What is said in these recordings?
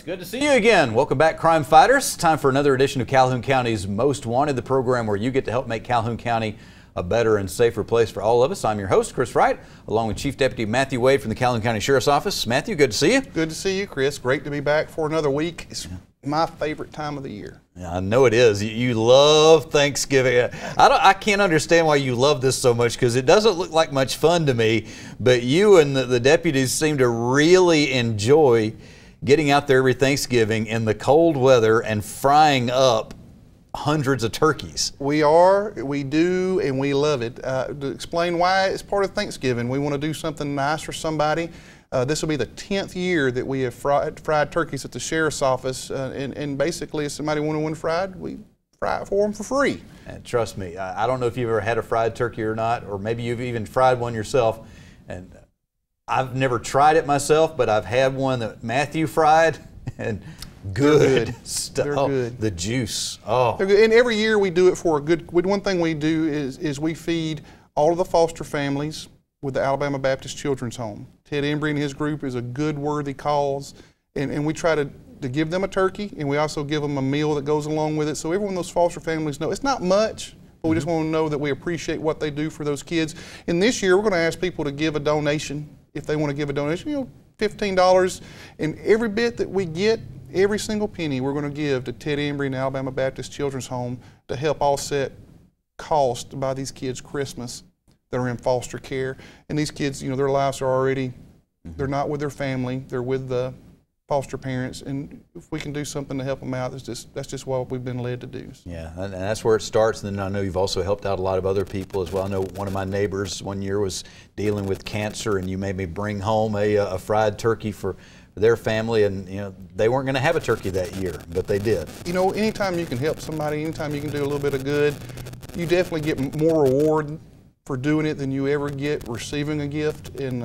Good to see you again. Welcome back, crime fighters. Time for another edition of Calhoun County's Most Wanted, the program where you get to help make Calhoun County a better and safer place for all of us. I'm your host, Chris Wright, along with Chief Deputy Matthew Wade from the Calhoun County Sheriff's Office. Matthew, good to see you. Good to see you, Chris. Great to be back for another week. It's my favorite time of the year. Yeah, I know it is. You love Thanksgiving. I can't understand why you love this so much, because it doesn't look like much fun to me, but you and the deputies seem to really enjoy getting out there every Thanksgiving in the cold weather and frying up hundreds of turkeys. We do, and we love it. To explain why, it's part of Thanksgiving. We want to do something nice for somebody. This will be the 10th year that we have fried turkeys at the Sheriff's Office, and basically if somebody wanted one fried, we fry it for them for free. And trust me, I don't know if you've ever had a fried turkey or not, or maybe you've even fried one yourself, and I've never tried it myself, but I've had one that Matthew fried, and good stuff. They're good. The juice. Oh. They're good. And every year we do it for a good. One thing we do is we feed all of the foster families with the Alabama Baptist Children's Home. Ted Embry and his group is a good, worthy cause, and we try to give them a turkey, and we also give them a meal that goes along with it. So everyone in those foster families know it's not much, but we just want to know that we appreciate what they do for those kids. And this year we're going to ask people to give a donation. If they want to give a donation, $15, and every bit that we get, every single penny, we're going to give to Ted Embry and Alabama Baptist Children's Home to help offset cost by these kids' Christmas that are in foster care. And these kids, their lives are already, they're not with their family, they're with the foster parents, and if we can do something to help them out, that's just what we've been led to do. Yeah, and that's where it starts. And then I know you've also helped out a lot of other people as well. I know one of my neighbors one year was dealing with cancer, and you made me bring home a fried turkey for their family, and they weren't going to have a turkey that year, but they did. Anytime you can help somebody, anytime you can do a little bit of good, you definitely get more reward for doing it than you ever get receiving a gift, and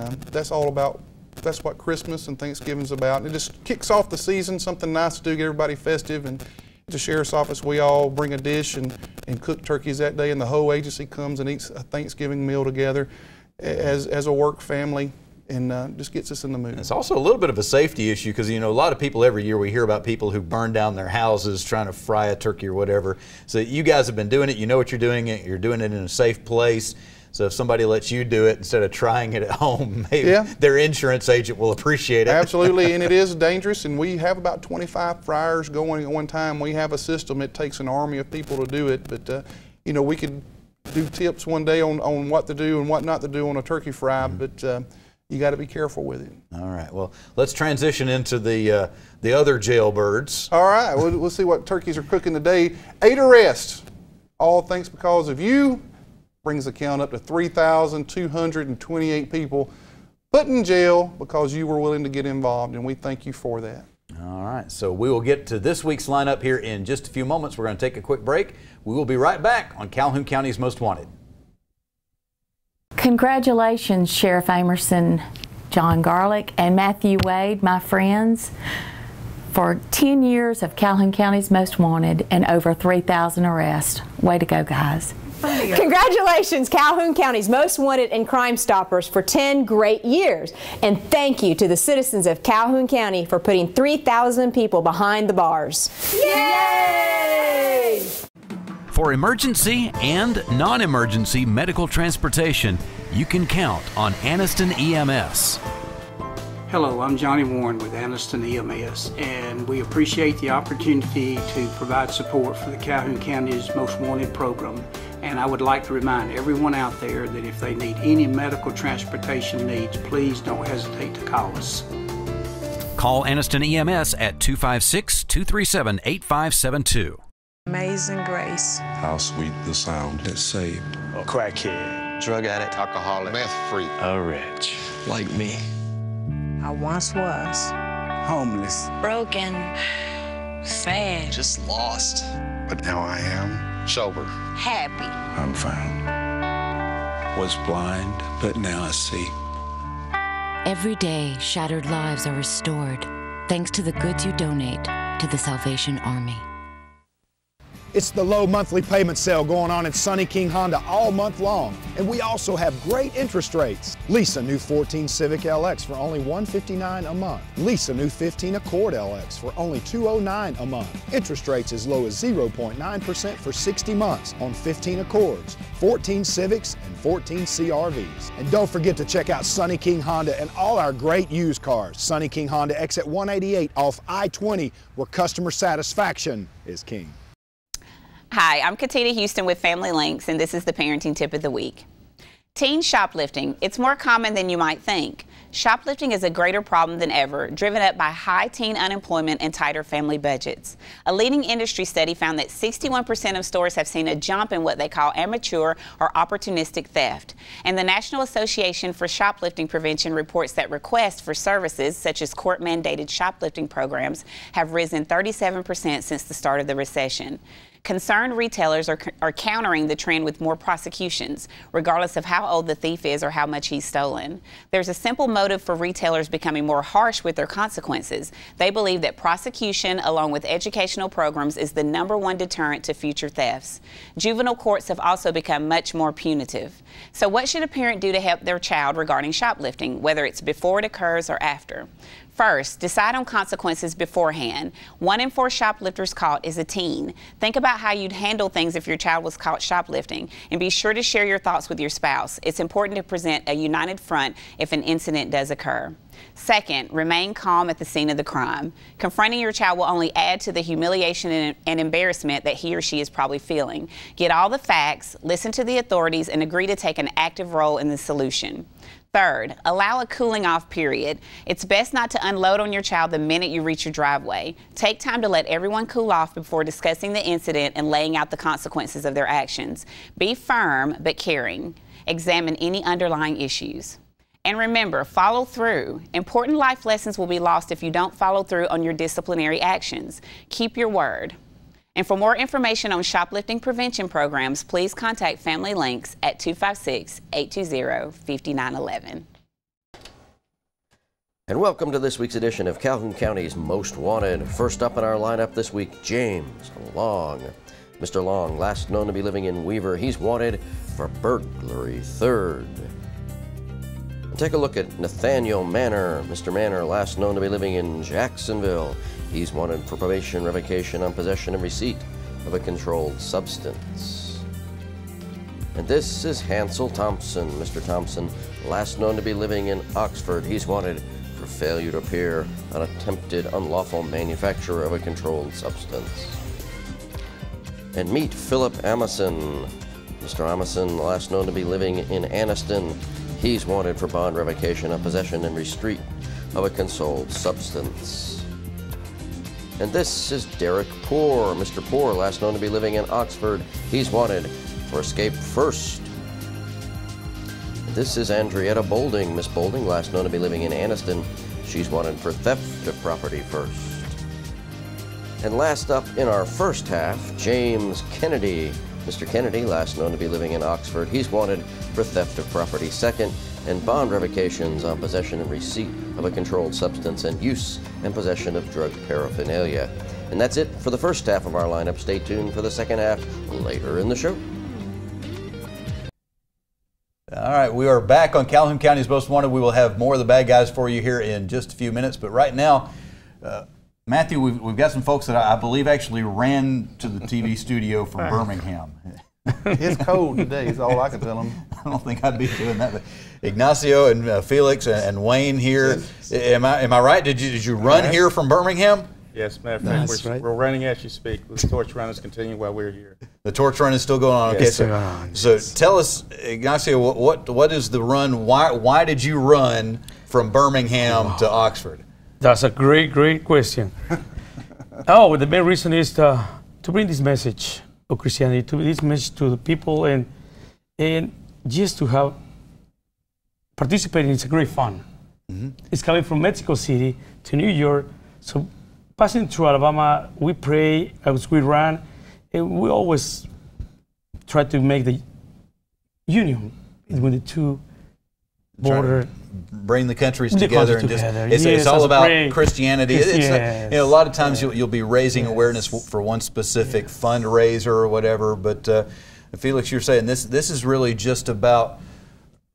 that's what Christmas and Thanksgiving's about. And it just kicks off the season, something nice to do, get everybody festive. And at the Sheriff's Office, we all bring a dish and cook turkeys that day, and the whole agency comes and eats a Thanksgiving meal together as a work family, and just gets us in the mood. It's also a little bit of a safety issue, because a lot of people every year, we hear about people who burn down their houses trying to fry a turkey or whatever. So you guys have been doing it, you know what you're doing it in a safe place. So if somebody lets you do it instead of trying it at home, maybe their insurance agent will appreciate it. Absolutely, and it is dangerous, and we have about 25 fryers going at one time. We have a system. It takes an army of people to do it, but we could do tips one day on what to do and what not to do on a turkey fry, but you got to be careful with it. All right, well, let's transition into the other jailbirds. All right, we'll see what turkeys are cooking today. 8 arrests, all thanks because of you. Brings the count up to 3,228 people put in jail because you were willing to get involved, and we thank you for that. All right, so we will get to this week's lineup here in just a few moments. We're going to take a quick break. We will be right back on Calhoun County's Most Wanted. Congratulations, Sheriff Amerson, John Garlick, and Matthew Wade, my friends, for 10 years of Calhoun County's Most Wanted and over 3,000 arrests. Way to go, guys. Congratulations, Calhoun County's Most Wanted and Crime Stoppers, for 10 great years. And thank you to the citizens of Calhoun County for putting 3,000 people behind the bars. Yay! For emergency and non-emergency medical transportation, you can count on Anniston EMS. Hello, I'm Johnny Warren with Anniston EMS, and we appreciate the opportunity to provide support for the Calhoun County's Most Wanted program. And I would like to remind everyone out there that if they need any medical transportation needs, please don't hesitate to call us. Call Anniston EMS at 256-237-8572. Amazing grace. How sweet the sound that saved a crackhead, drug addict, alcoholic, meth freak, a rich like me. I once was homeless, broken, sad, just lost. But now I am sober, happy. I'm found. Was blind, but now I see. Every day, shattered lives are restored thanks to the goods you donate to the Salvation Army. It's the low monthly payment sale going on at Sunny King Honda all month long. And we also have great interest rates. Lease a new 14 Civic LX for only $159 a month. Lease a new 15 Accord LX for only $209 a month. Interest rates as low as 0.9% for 60 months on 15 Accords, 14 Civics, and 14 CRVs. And don't forget to check out Sunny King Honda and all our great used cars. Sunny King Honda exit 188 off I-20, where customer satisfaction is king. Hi, I'm Katina Houston with Family Links, and this is the Parenting Tip of the Week. Teen shoplifting. It's more common than you might think. Shoplifting is a greater problem than ever, driven up by high teen unemployment and tighter family budgets. A leading industry study found that 61% of stores have seen a jump in what they call amateur or opportunistic theft. And the National Association for Shoplifting Prevention reports that requests for services, such as court-mandated shoplifting programs, have risen 37% since the start of the recession. Concerned retailers are countering the trend with more prosecutions, regardless of how old the thief is or how much he's stolen. There's a simple motive for retailers becoming more harsh with their consequences. They believe that prosecution, along with educational programs, is the #1 deterrent to future thefts. Juvenile courts have also become much more punitive. So what should a parent do to help their child regarding shoplifting, whether it's before it occurs or after? First, decide on consequences beforehand. 1 in 4 shoplifters caught is a teen. Think about how you'd handle things if your child was caught shoplifting, and be sure to share your thoughts with your spouse. It's important to present a united front if an incident does occur. Second, remain calm at the scene of the crime. Confronting your child will only add to the humiliation and embarrassment that he or she is probably feeling. Get all the facts, listen to the authorities, and agree to take an active role in the solution. Third, allow a cooling off period. It's best not to unload on your child the minute you reach your driveway. Take time to let everyone cool off before discussing the incident and laying out the consequences of their actions. Be firm but caring. Examine any underlying issues. And remember, follow through. Important life lessons will be lost if you don't follow through on your disciplinary actions. Keep your word. And for more information on shoplifting prevention programs, please contact Family Links at 256-820-5911. And welcome to this week's edition of Calhoun County's Most Wanted. First up in our lineup this week, James Long. Mr. Long, last known to be living in Weaver, he's wanted for burglary. Third. Take a look at Nathaniel Manor. Mr. Manor, last known to be living in Jacksonville. He's wanted for probation revocation on possession and receipt of a controlled substance. And this is Hansel Thompson. Mr. Thompson, last known to be living in Oxford. He's wanted for failure to appear on attempted unlawful manufacture of a controlled substance. And meet Philip Amison. Mr. Amison, last known to be living in Anniston. He's wanted for bond revocation on possession and receipt of a controlled substance. And this is Derek Poor. Mr. Poor, last known to be living in Oxford. He's wanted for escape first. And this is Andrietta Bolding. Miss Bolding, last known to be living in Anniston. She's wanted for theft of property first. And last up in our first half, James Kennedy. Mr. Kennedy, last known to be living in Oxford. He's wanted for theft of property second, and bond revocations on possession and receipt of a controlled substance and use and possession of drug paraphernalia. And that's it for the first half of our lineup. Stay tuned for the second half later in the show. All right, we are back on Calhoun County's Most Wanted. We will have more of the bad guys for you here in just a few minutes. But right now, Matthew, we've got some folks that I believe actually ran to the TV studio from Birmingham. It's cold today is all I can tell them. I don't think I'd be doing that. But Ignacio and Felix and Wayne here. Am I right? Did you run here from Birmingham? Yes, matter of fact, we're running as you speak. The torch run is continuing while we're here. The torch run is still going on. Yes, Okay, so tell us, Ignacio, what is the run? Why did you run from Birmingham to Oxford? That's a great question. The main reason is to bring this message of Christianity, to this message to the people, and just to have participating. It's a great fun. Mm-hmm. It's coming from Mexico City to New York, so passing through Alabama, we pray as we run, and we always try to make the union between the two border. Bring the countries together and just it's all about Christianity. You know, a lot of times you'll be raising awareness for one specific fundraiser or whatever, but Felix, you're saying this is really just about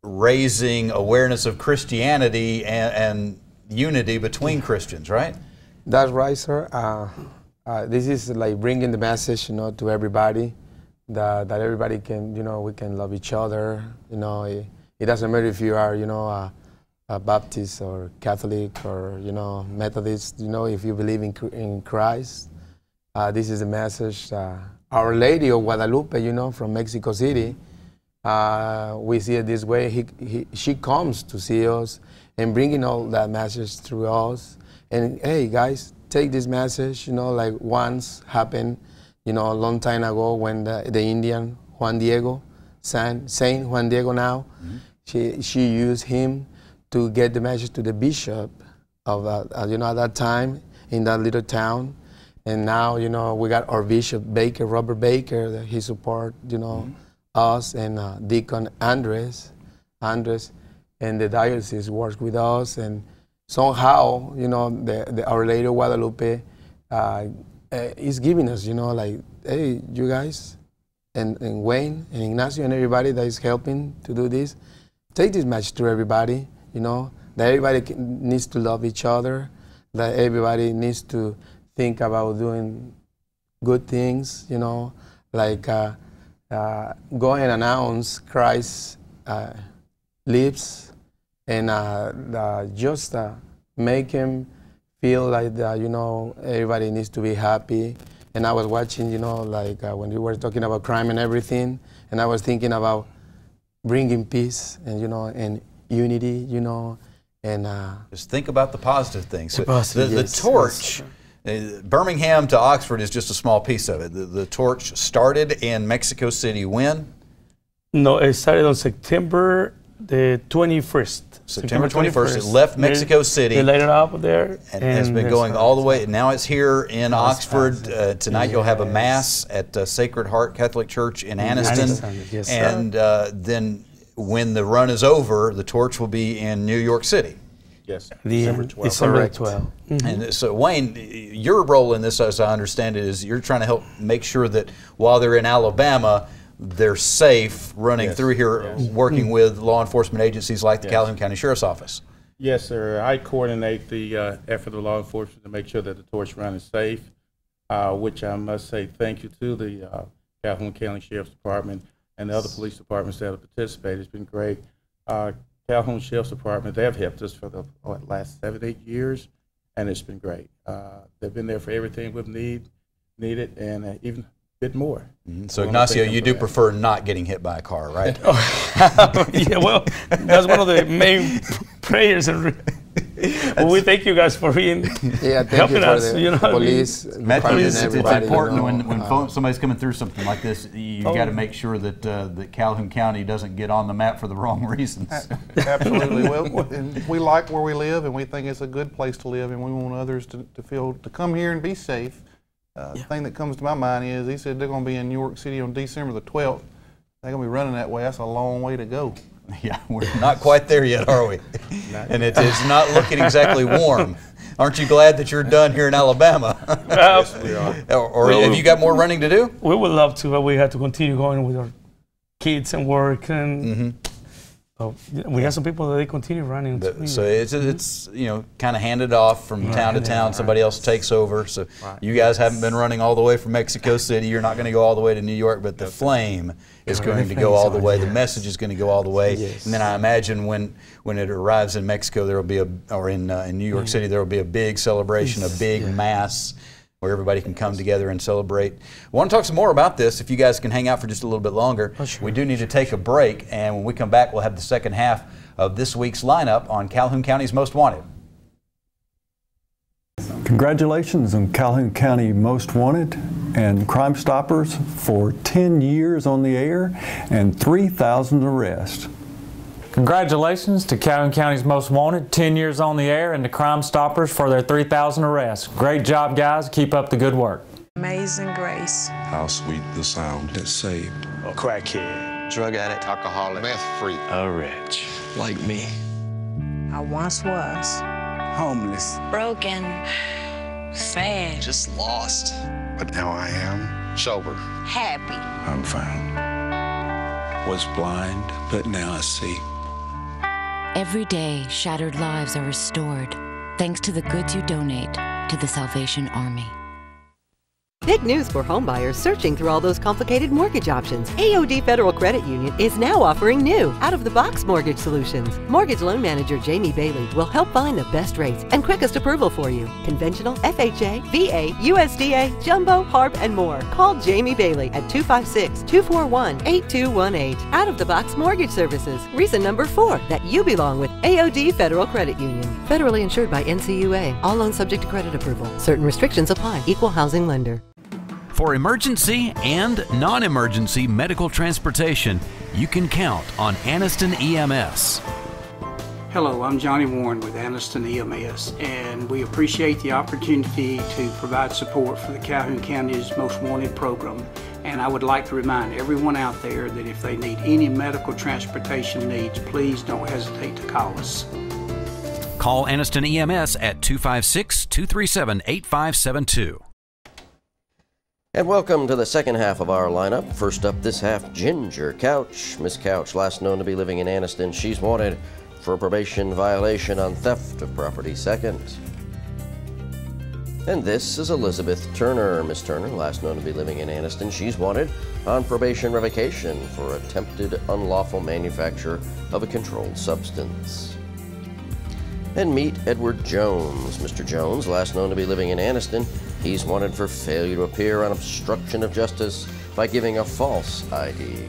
raising awareness of Christianity and unity between Christians, right? That's right, sir. This is like bringing the message, to everybody that everybody can, we can love each other. It doesn't matter if you are, a Baptist or Catholic or, Methodist, if you believe in Christ. This is the message. Our Lady of Guadalupe, from Mexico City, we see it this way. She comes to see us and bringing all that message through us. And hey, guys, take this message, like once happened, a long time ago when the Indian Juan Diego, Saint Juan Diego now, she used him to get the message to the bishop of, at that time in that little town. And now, we got our Bishop Baker, Robert Baker, that he support, us, and Deacon Andres, and the diocese works with us. And somehow, Our Lady of Guadalupe is giving us, like, hey, you guys, and Wayne, and Ignacio, and everybody that is helping to do this, take this message to everybody, that everybody needs to love each other, that everybody needs to think about doing good things, like go and announce Christ lives, and just make him feel like that, everybody needs to be happy. And I was watching, like when you were talking about crime and everything, and I was thinking about bringing peace and, and unity, and just think about the positive things. So the torch. Birmingham to Oxford is just a small piece of it. The torch started in Mexico City when? No, it started on September the 21st. September 21st. It left Mexico City. They laid it up there. And has been going all the way. Now it's here in Oxford. Tonight you'll have a Mass at Sacred Heart Catholic Church in Anniston. Yes, and then when the run is over, the torch will be in New York City. Yes, December 12th. And so, Wayne, your role in this, as I understand it, is you're trying to help make sure that while they're in Alabama, they're safe running through here, working with law enforcement agencies like the Calhoun County Sheriff's Office. Yes, sir. I coordinate the effort of law enforcement to make sure that the torch run is safe, which I must say thank you to the Calhoun County Sheriff's Department and the other police departments that have participated. It's been great. Calhoun Sheriff's Department, they have helped us for the last 7-8 years, and it's been great. They've been there for everything we've needed, and even a bit more. So Ignacio, you do prefer not getting hit by a car, right? Yeah, well, that's one of the main prayers. Well, we thank you guys for being helping us. Police, it's important when somebody's coming through something like this, you got to make sure that that Calhoun County doesn't get on the map for the wrong reasons. Absolutely. Well, and we like where we live, and we think it's a good place to live, and we want others to come here and be safe. The thing that comes to my mind is he said they're going to be in New York City on December the 12th. They're going to be running that way. That's a long way to go. Yeah, we're not quite there yet, are we? And it's not looking exactly warm. Aren't you glad that you're done here in Alabama? Yes, we are. Or have you got more running to do? We would love to, but we have to continue going with our kids and work. And so we have some people that they continue running. So it's kind of handed off from town to town. Somebody else takes over. So you guys haven't been running all the way from Mexico City. You're not going to go all the way to New York, but the flame is going to go all the way. The message is going to go all the way. And then I imagine when it arrives in Mexico, there will be in New York City, there will be a big celebration, a big mass where everybody can come together and celebrate. I want to talk some more about this. If you guys can hang out for just a little bit longer, we do need to take a break, and when we come back, we'll have the second half of this week's lineup on Calhoun County's Most Wanted. Congratulations on Calhoun County Most Wanted and Crime Stoppers for 10 years on the air and 3,000 arrests. Congratulations to Calhoun County's Most Wanted, 10 years on the air, and the Crime Stoppers for their 3,000 arrests. Great job, guys. Keep up the good work. Amazing grace. How sweet the sound that saved a crackhead. drug addict, alcoholic, meth freak, a wretch. Like me. I once was. Homeless. Broken. Sad. Just lost. But now I am sober, Happy. I'm found. Was blind, but now I see. Every day, shattered lives are restored thanks to the goods you donate to the Salvation Army. Big news for homebuyers searching through all those complicated mortgage options. AOD Federal Credit Union is now offering new, out-of-the-box mortgage solutions. Mortgage loan manager Jamie Bailey will help find the best rates and quickest approval for you. Conventional, FHA, VA, USDA, jumbo, HARP, and more. Call Jamie Bailey at 256-241-8218. Out-of-the-box mortgage services. Reason number 4 that you belong with AOD Federal Credit Union. Federally insured by NCUA. All loans subject to credit approval. Certain restrictions apply. Equal housing lender. For emergency and non-emergency medical transportation, you can count on Anniston EMS. Hello, I'm Johnny Warren with Anniston EMS, and we appreciate the opportunity to provide support for the Calhoun County's Most Wanted program. And I would like to remind everyone out there that if they need any medical transportation needs, please don't hesitate to call us. Call Anniston EMS at 256-237-8572. And welcome to the second half of our lineup. First up this half, Ginger Couch. Miss Couch, last known to be living in Anniston. She's wanted for a probation violation on theft of property. Second. And this is Elizabeth Turner. Miss Turner, last known to be living in Anniston. She's wanted on probation revocation for attempted unlawful manufacture of a controlled substance. And meet Edward Jones. Mr. Jones, last known to be living in Anniston. He's wanted for failure to appear on obstruction of justice by giving a false ID.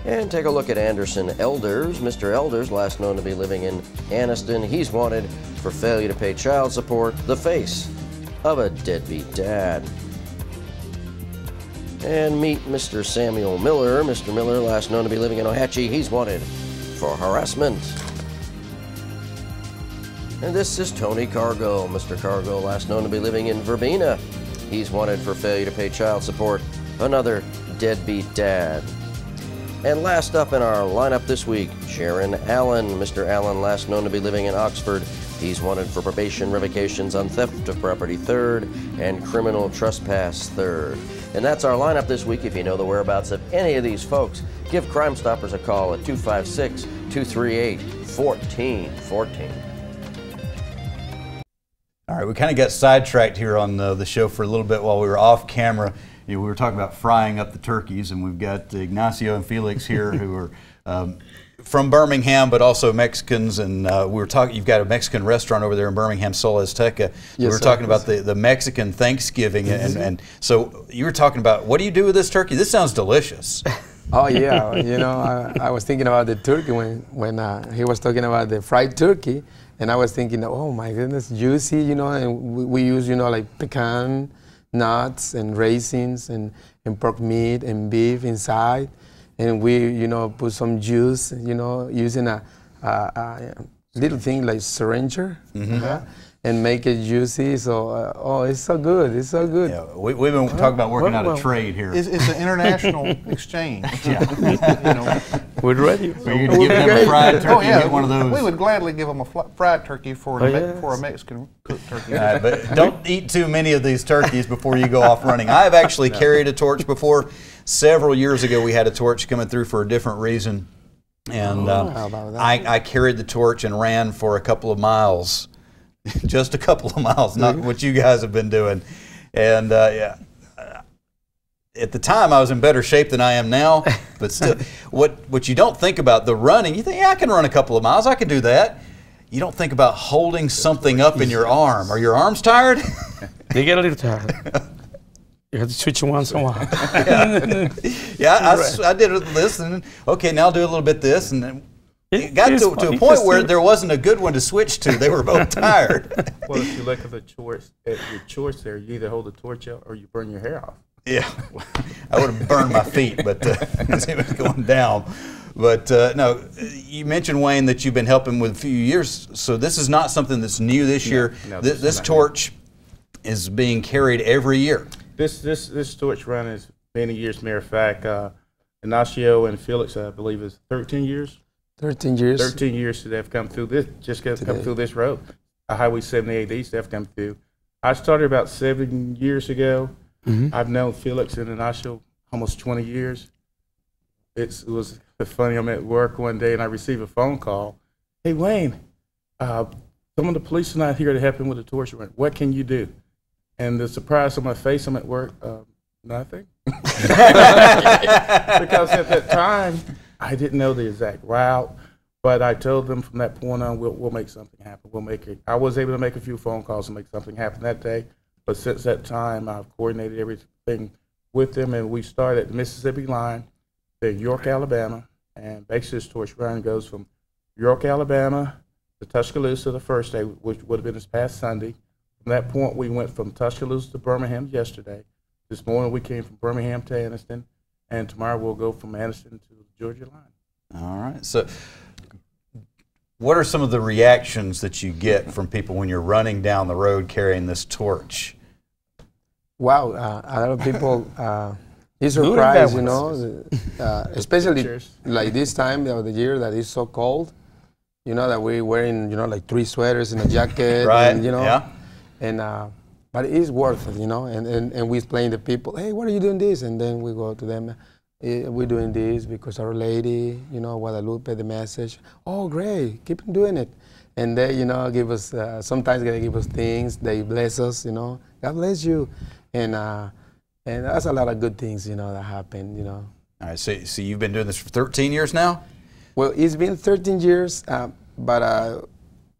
And take a look at Anderson Elders. Mr. Elders, last known to be living in Anniston. He's wanted for failure to pay child support, the face of a deadbeat dad. And meet Mr. Samuel Miller. Mr. Miller, last known to be living in Ohatchee. He's wanted for harassment. And this is Tony Cargo. Mr. Cargo, last known to be living in Verbena. He's wanted for failure to pay child support, another deadbeat dad. And last up in our lineup this week, Sharon Allen. Mr. Allen, last known to be living in Oxford. He's wanted for probation revocations on theft of property, third, and criminal trespass, third. And that's our lineup this week. If you know the whereabouts of any of these folks, give Crime Stoppers a call at 256-238-1414. All right, we kind of got sidetracked here on the show for a little bit while we were off camera. You know, we were talking about frying up the turkeys, and we've got Ignacio and Felix here who are from Birmingham, but also Mexicans. And we were talking. You've got a Mexican restaurant over there in Birmingham, Sol Azteca. Yes, we were talking about the Mexican Thanksgiving, and so you were talking about what do you do with this turkey? This sounds delicious. Oh yeah, you know, I was thinking about the turkey when he was talking about the fried turkey. And I was thinking, oh my goodness, juicy, you know, and we use, you know, like pecan, nuts, and raisins, and pork meat, and beef inside. And we, you know, put some juice, you know, using a little thing like syringer, and make it juicy. So, oh, it's so good. It's so good. Yeah, we've been talking about working out a trade here. It's an international exchange. Yeah. You know. We're ready. Are you going to give them a fried turkey? Oh, yeah. Get one of those? We would gladly give them a fried turkey for a Mexican cooked turkey. But don't eat too many of these turkeys before you go off running. I've actually carried a torch before. Several years ago, we had a torch coming through for a different reason. And I carried the torch and ran for a couple of miles. Just a couple of miles, not what you guys have been doing. And yeah, at the time I was in better shape than I am now, but still, what you don't think about the running, you think, yeah, I can run a couple of miles, I can do that. You don't think about holding something up in your arm. Are your arms tired? They get a little tired. You have to switch once in a while. Yeah, I did this, and okay, now I'll do a little bit this, and then it got to a point where there wasn't a good one to switch to. They were both tired. Well, if you look at your torch there, you either hold the torch out or you burn your hair off. Yeah, I would have burned my feet, but as it was going down. But no, you mentioned, Wayne, that you've been helping with a few years, so this is not something that's new this year. No, this torch is being carried every year. This torch run is many years. Matter of fact, Ignacio and Felix, I believe, is 13 years. 13 years. 13 years since they've come through this, come through this road. Highway 78 East, they've come through. I started about 7 years ago. I've known Felix and Ignacio almost 20 years. It was funny, I'm at work one day and I received a phone call. Hey, Wayne, some of the police are not here to help him with the torture run. What can you do? And the surprise on my face, I'm at work, nothing. Because at that time, I didn't know the exact route, but I told them from that point on, we'll make something happen. We'll make it. I was able to make a few phone calls and make something happen that day, but since that time, I've coordinated everything with them, and we started at the Mississippi line, then York, Alabama, and basically this torch run goes from York, Alabama to Tuscaloosa the first day, which would have been this past Sunday. From that point, we went from Tuscaloosa to Birmingham yesterday. This morning, we came from Birmingham to Anniston, and tomorrow we'll go from Anniston to the Georgia line. All right. So what are some of the reactions that you get from people when you're running down the road carrying this torch? Wow, a lot of people is surprised, you know, especially like this time of the year that is so cold. You know, that we're wearing, you know, like 3 sweaters and a jacket, right? And, you know, yeah. And but it is worth it, you know. And we explain to people, hey, why are you doing this? And then we go to them, we're doing this because Our Lady, you know, Guadalupe, the message. Oh, great, keep on doing it. And they, you know, give us, sometimes they give us things, they bless us, you know. God bless you. And that's a lot of good things, you know, that happen, you know. All right, so you've been doing this for 13 years now? Well, it's been 13 years, but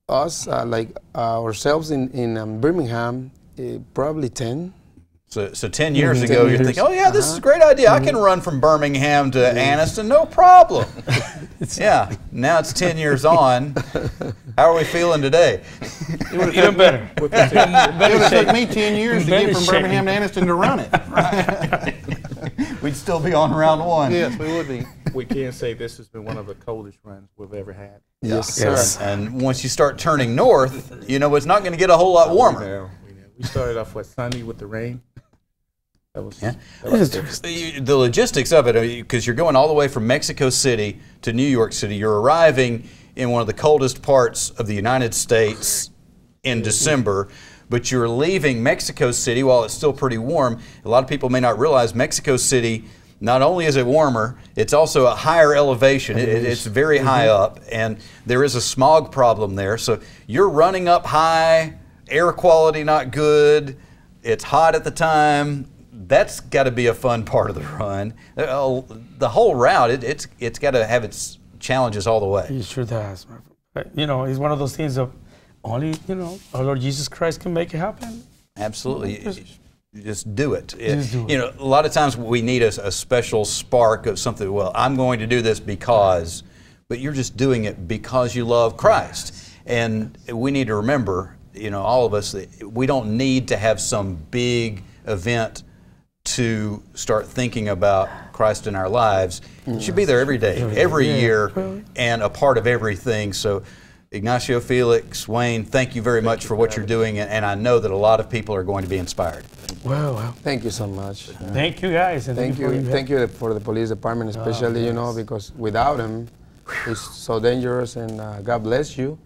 us, like ourselves in Birmingham, probably 10. So 10 years ago, you're thinking, oh yeah, this is a great idea. I can run from Birmingham to Anniston, no problem. Yeah, now it's 10 years on. How are we feeling today? Even better. It would have took me 10 years to get from Birmingham to Anniston to run it. Right? We'd still be on round 1. Yes, we would be. We can say this has been one of the coldest runs we've ever had. Yes, yes. And once you start turning north, you know it's not going to get a whole lot warmer. We started off with Sunday with the rain. That was, yeah. The logistics of it, because you're going all the way from Mexico City to New York City. You're arriving in one of the coldest parts of the United States in December, but you're leaving Mexico City while it's still pretty warm. A lot of people may not realize Mexico City, not only is it warmer, it's also a higher elevation. It's very high up, and there is a smog problem there. So you're running up high, air quality not good, it's hot at the time. That's got to be a fun part of the run. The whole route, it's got to have its challenges all the way. It sure does. You know, it's one of those things of only, you know, our Lord Jesus Christ can make it happen. Absolutely. You just do it. Just do it. You know, a lot of times we need a special spark of something, well, I'm going to do this because, but you're just doing it because you love Christ. And we need to remember, you know, all of us, that we don't need to have some big event to start thinking about Christ in our lives. It should be there every day, every year, and a part of everything. So Ignacio, Felix, Wayne, thank you very much for what you're doing, and I know that a lot of people are going to be inspired. Well, thank you so much. Thank you guys. And thank you for the police department, especially, you know, because without them, it's so dangerous, and God bless you.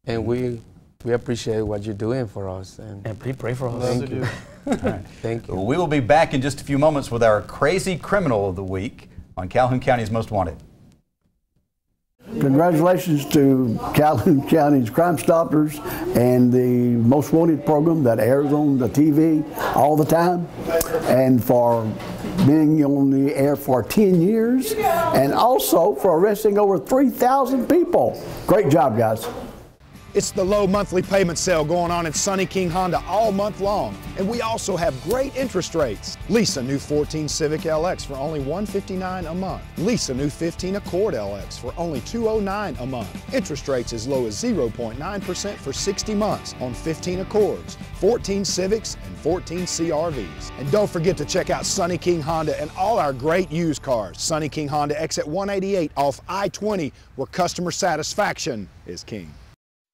And we appreciate what you're doing for us. And please pray for us. Thank you. All right. Thank you. Well, we will be back in just a few moments with our Crazy Criminal of the Week on Calhoun County's Most Wanted. Congratulations to Calhoun County's Crime Stoppers and the Most Wanted program that airs on the TV all the time, and for being on the air for 10 years, and also for arresting over 3,000 people. Great job, guys. It's the low monthly payment sale going on at Sunny King Honda all month long. And we also have great interest rates. Lease a new 14 Civic LX for only $159 a month. Lease a new 15 Accord LX for only $209 a month. Interest rates as low as 0.9% for 60 months on 15 Accords, 14 Civics, and 14 CRVs. And don't forget to check out Sunny King Honda and all our great used cars. Sunny King Honda exit 188 off I-20, where customer satisfaction is king.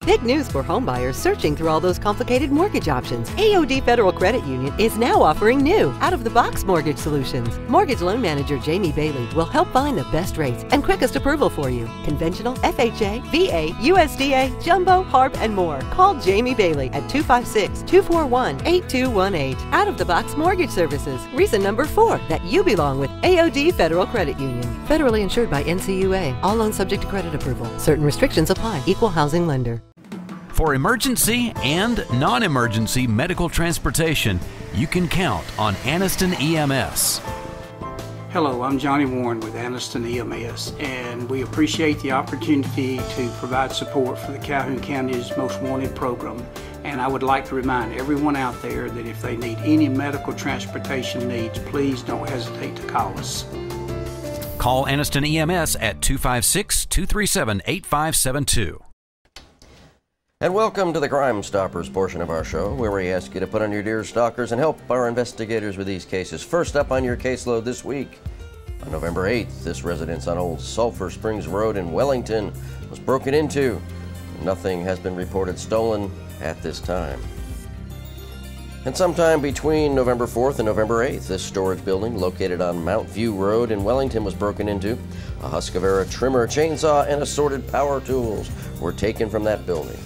Big news for homebuyers searching through all those complicated mortgage options. AOD Federal Credit Union is now offering new, out-of-the-box mortgage solutions. Mortgage loan manager Jamie Bailey will help find the best rates and quickest approval for you. Conventional, FHA, VA, USDA, jumbo, HARP, and more. Call Jamie Bailey at 256-241-8218. Out-of-the-box mortgage services. Reason number 4 that you belong with AOD Federal Credit Union. Federally insured by NCUA. All loans subject to credit approval. Certain restrictions apply. Equal housing lender. For emergency and non-emergency medical transportation, you can count on Anniston EMS. Hello, I'm Johnny Warren with Anniston EMS, and we appreciate the opportunity to provide support for the Calhoun County's Most Wanted program. And I would like to remind everyone out there that if they need any medical transportation needs, please don't hesitate to call us. Call Anniston EMS at 256-237-8572. And welcome to the Crime Stoppers portion of our show, where we ask you to put on your deer stalkers and help our investigators with these cases. First up on your caseload this week, on November 8th, this residence on Old Sulphur Springs Road in Wellington was broken into. Nothing has been reported stolen at this time. And sometime between November 4th and November 8th, this storage building located on Mount View Road in Wellington was broken into. A Husqvarna trimmer, chainsaw, and assorted power tools were taken from that building.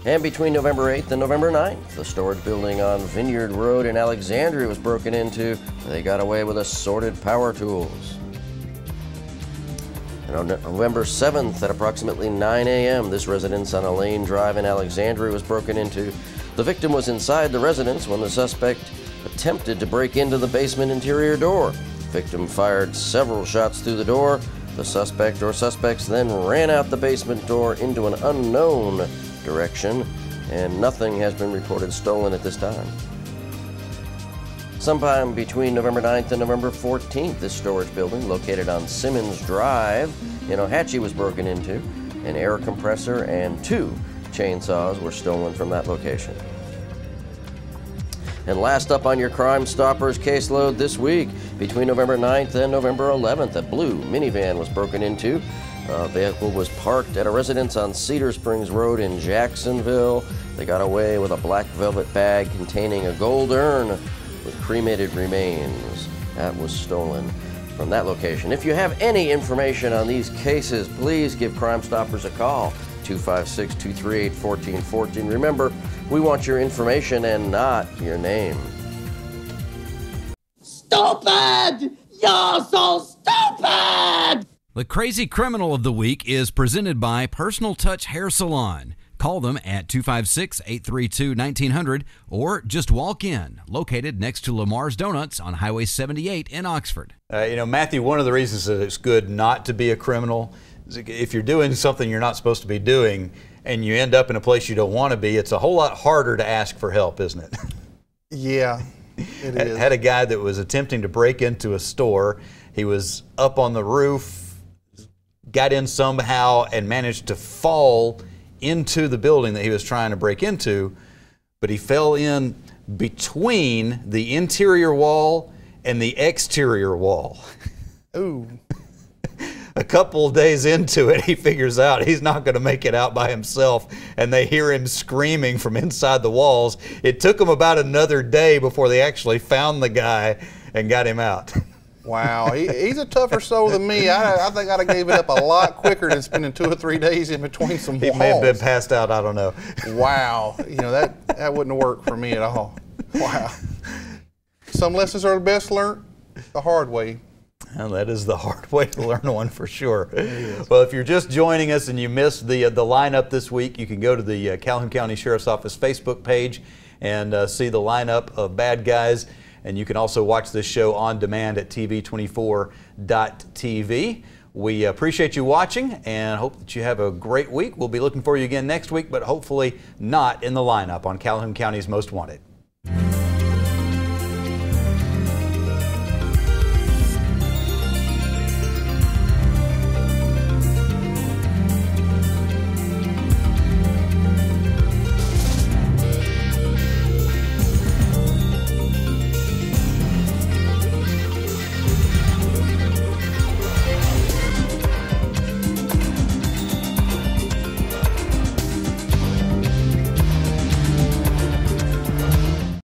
And between November 8th and November 9th, the storage building on Vineyard Road in Alexandria was broken into. They got away with assorted power tools. And on November 7th at approximately 9 a.m., this residence on Elaine Drive in Alexandria was broken into. The victim was inside the residence when the suspect attempted to break into the basement interior door. The victim fired several shots through the door. The suspect or suspects then ran out the basement door into an unknown direction, and nothing has been reported stolen at this time. Sometime between November 9th and November 14th, this storage building located on Simmons Drive in Ohatchee was broken into. An air compressor and 2 chainsaws were stolen from that location. And last up on your Crime Stoppers caseload this week, between November 9th and November 11th, a blue minivan was broken into. The vehicle was parked at a residence on Cedar Springs Road in Jacksonville. They got away with a black velvet bag containing a gold urn with cremated remains. That was stolen from that location. If you have any information on these cases, please give Crime Stoppers a call, 256-238-1414. Remember, we want your information and not your name. Stupid! You're so stupid! The Crazy Criminal of the Week is presented by Personal Touch Hair Salon. Call them at 256-832-1900 or just walk in, located next to Lamar's Donuts on Highway 78 in Oxford. Matthew, one of the reasons that it's good not to be a criminal is if you're doing something you're not supposed to be doing and you end up in a place you don't want to be, it's a whole lot harder to ask for help, isn't it? Yeah, it is. Had a guy that was attempting to break into a store. He was up on the roof, got in somehow and managed to fall into the building that he was trying to break into, but he fell in between the interior wall and the exterior wall. Ooh. A couple of days into it, he figures out he's not going to make it out by himself, and they hear him screaming from inside the walls. It took them about another day before they actually found the guy and got him out. Wow, he's a tougher soul than me. I think I'd have gave it up a lot quicker than spending 2 or 3 days in between some walls. He may have been passed out, I don't know. Wow, that wouldn't work for me at all. Wow. Some lessons are best learned the hard way. Well, that is the hard way to learn one for sure. Well, if you're just joining us and you missed the lineup this week, you can go to the Calhoun County Sheriff's Office Facebook page and see the lineup of bad guys. And you can also watch this show on demand at tv24.tv. We appreciate you watching and hope that you have a great week. We'll be looking for you again next week, but hopefully not in the lineup on Calhoun County's Most Wanted.